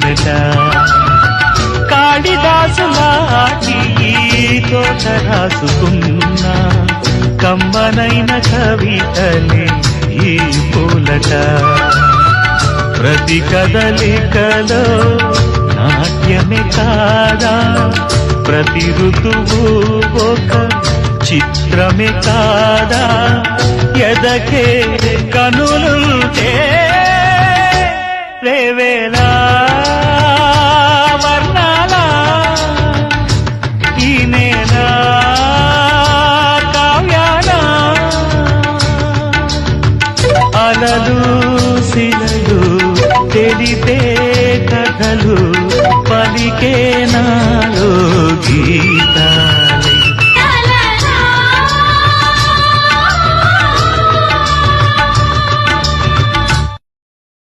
తేనెట కాళిదాసులాటి తోట రాసుకున్నా కమ్మనైన కవితలే ఈ పూలట ప్రతి కదలికలో నాట్యమే కాదా ప్రతి ఋతువు ఒక చిత్రమే కాదా ఎదకే కనులుంటే రేవేలా